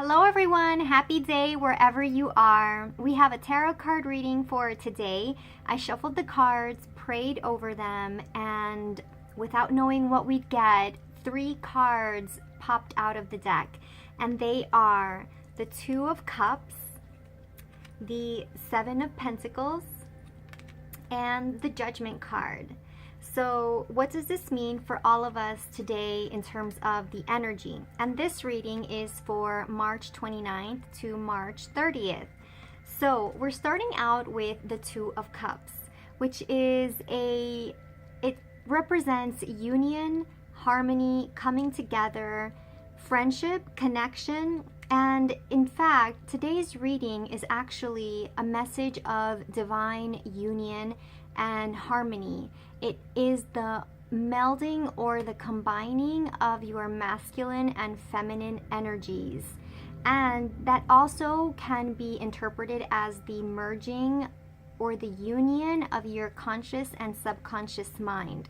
Hello everyone, happy day wherever you are. We have a tarot card reading for today. I shuffled the cards, prayed over them, and without knowing what we'd get, 3 cards popped out of the deck. And they are the 2 of Cups, the 7 of Pentacles, and the Judgment card. So what does this mean for all of us today in terms of the energy? And this reading is for March 29th to March 30th. So we're starting out with the 2 of Cups, which is it represents union, harmony, coming together, friendship, connection. And in fact, today's reading is actually a message of divine union and harmony. It is the melding or the combining of your masculine and feminine energies. And that also can be interpreted as the merging or the union of your conscious and subconscious mind.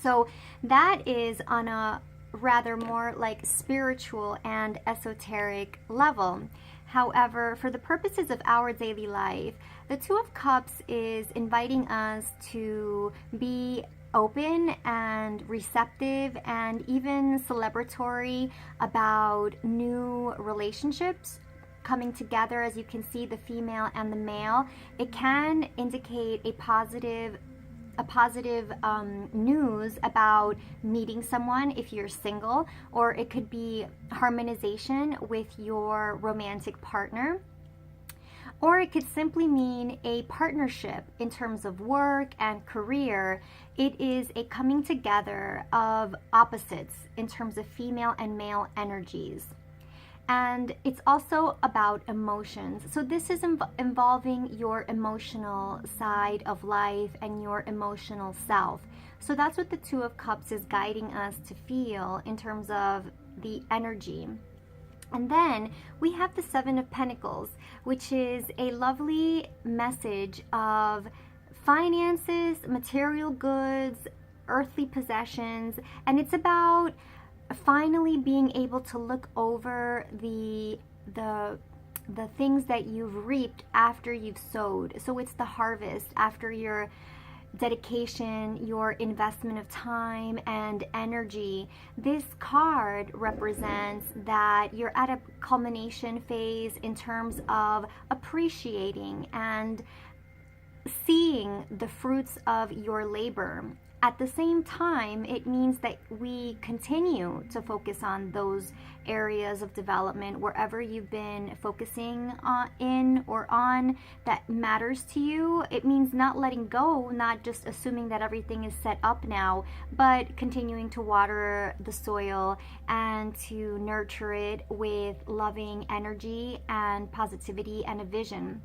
So that is on a rather more like spiritual and esoteric level. However, for the purposes of our daily life, the 2 of Cups is inviting us to be open and receptive and even celebratory about new relationships coming together. As you can see, the female and the male, it can indicate a positive news about meeting someone if you're single, or it could be harmonization with your romantic partner, or it could simply mean a partnership in terms of work and career. It is a coming together of opposites in terms of female and male energies. And it's also about emotions. So this is involving your emotional side of life and your emotional self. So that's what the 2 of Cups is guiding us to feel in terms of the energy. And then we have the 7 of Pentacles, which is a lovely message of finances, material goods, earthly possessions, and it's about finally being able to look over the things that you've reaped after you've sowed. So it's the harvest after your dedication, your investment of time and energy. This card represents that you're at a culmination phase in terms of appreciating and seeing the fruits of your labor. At the same time, it means that we continue to focus on those areas of development wherever you've been focusing on that matters to you. It means not letting go, not just assuming that everything is set up now, but continuing to water the soil and to nurture it with loving energy and positivity and a vision.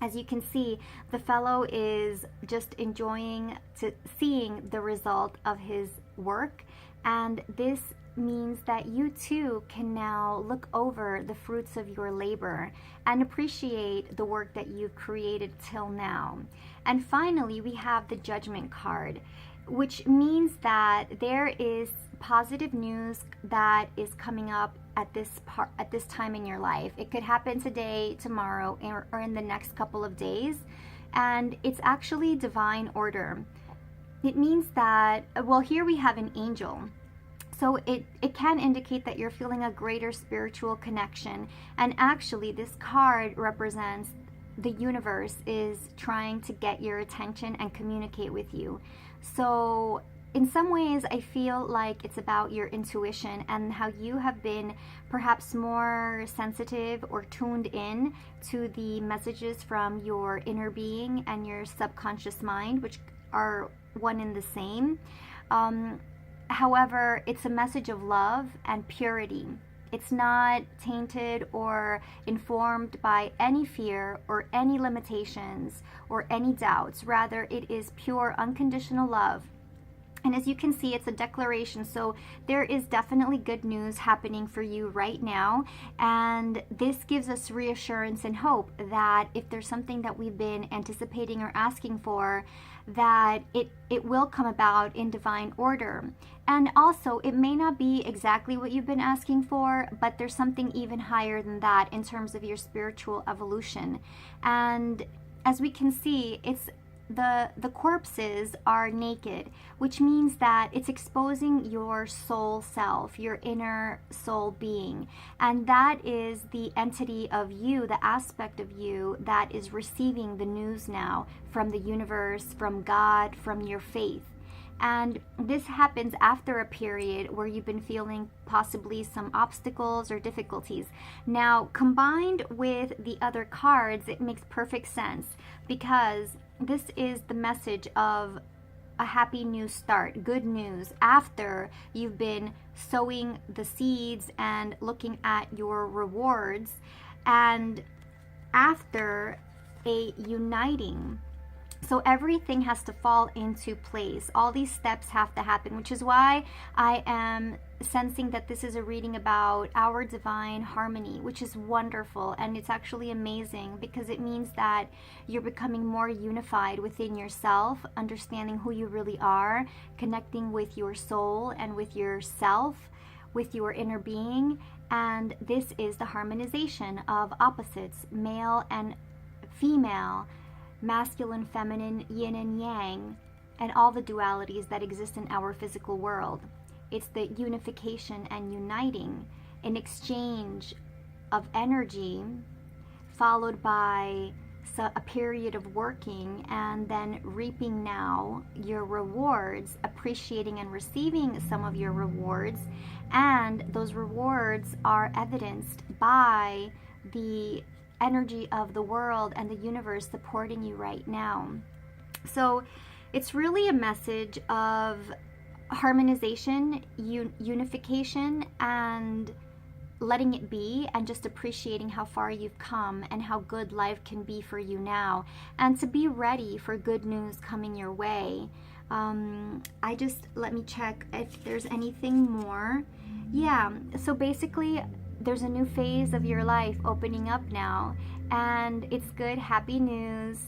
As you can see, the fellow is just enjoying seeing the result of his work, and this means that you too can now look over the fruits of your labor and appreciate the work that you've created till now. And finally, we have the Judgment card, which means that there is positive news that is coming up at this time in your life. It could happen today, tomorrow, or in the next couple of days, and it's actually divine order. It means that, well, here we have an angel. So it can indicate that you're feeling a greater spiritual connection. And actually, this card represents the universe is trying to get your attention and communicate with you. So in some ways, I feel like it's about your intuition and how you have been perhaps more sensitive or tuned in to the messages from your inner being and your subconscious mind, which are one and the same. However, it's a message of love and purity. It's not tainted or informed by any fear or any limitations or any doubts. Rather, it is pure, unconditional love. And as you can see, it's a declaration. So there is definitely good news happening for you right now. And this gives us reassurance and hope that if there's something that we've been anticipating or asking for, that it will come about in divine order. And also, it may not be exactly what you've been asking for, but there's something even higher than that in terms of your spiritual evolution. And as we can see, it's the corpses are naked, which means that it's exposing your soul self, your inner soul being. And that is the entity of you, the aspect of you that is receiving the news now from the universe, from God, from your faith. And this happens after a period where you've been feeling possibly some obstacles or difficulties. Now, combined with the other cards, it makes perfect sense, because this is the message of a happy new start, good news, after you've been sowing the seeds and looking at your rewards, and after a uniting. So everything has to fall into place. All these steps have to happen, which is why I am sensing that this is a reading about our divine harmony, which is wonderful. And it's actually amazing, because it means that you're becoming more unified within yourself, understanding who you really are, connecting with your soul and with yourself, with your inner being. And this is the harmonization of opposites, male and female, masculine, feminine, yin and yang, and all the dualities that exist in our physical world. It's the unification and uniting, an exchange of energy, followed by a period of working and then reaping now your rewards, appreciating and receiving some of your rewards. And those rewards are evidenced by the energy of the world and the universe supporting you right now. So it's really a message of harmonization, unification, and letting it be, and just appreciating how far you've come and how good life can be for you now, and to be ready for good news coming your way. Let me check if there's anything more. Yeah, so basically, there's a new phase of your life opening up now, and it's good, happy news,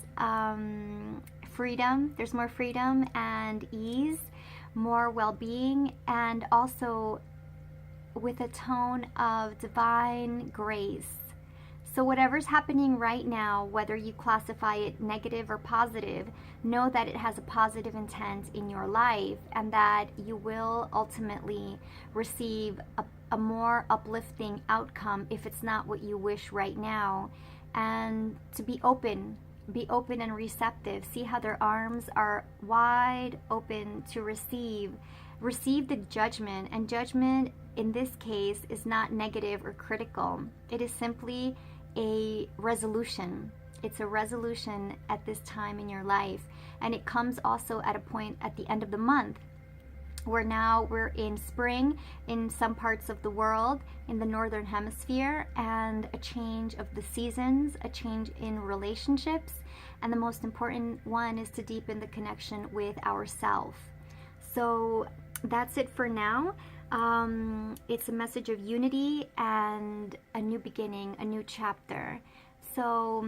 freedom. There's more freedom and ease, more well-being, and also with a tone of divine grace. So whatever's happening right now, whether you classify it negative or positive, know that it has a positive intent in your life, and that you will ultimately receive a more uplifting outcome if it's not what you wish right now. And to be open and receptive. See how their arms are wide open to receive the judgment. And judgment in this case is not negative or critical. It is simply a resolution. It's a resolution at this time in your life. And it comes also at a point at the end of the month, where now we're in spring in some parts of the world, in the northern hemisphere, and a change of the seasons, a change in relationships, and the most important one is to deepen the connection with ourself. So that's it for now. It's a message of unity and a new beginning, a new chapter. So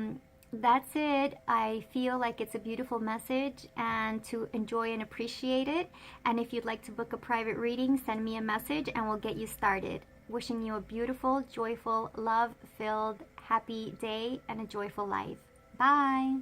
that's it. I feel like it's a beautiful message, and to enjoy and appreciate it. And if you'd like to book a private reading, send me a message and we'll get you started. Wishing you a beautiful, joyful, love-filled, happy day and a joyful life. Bye.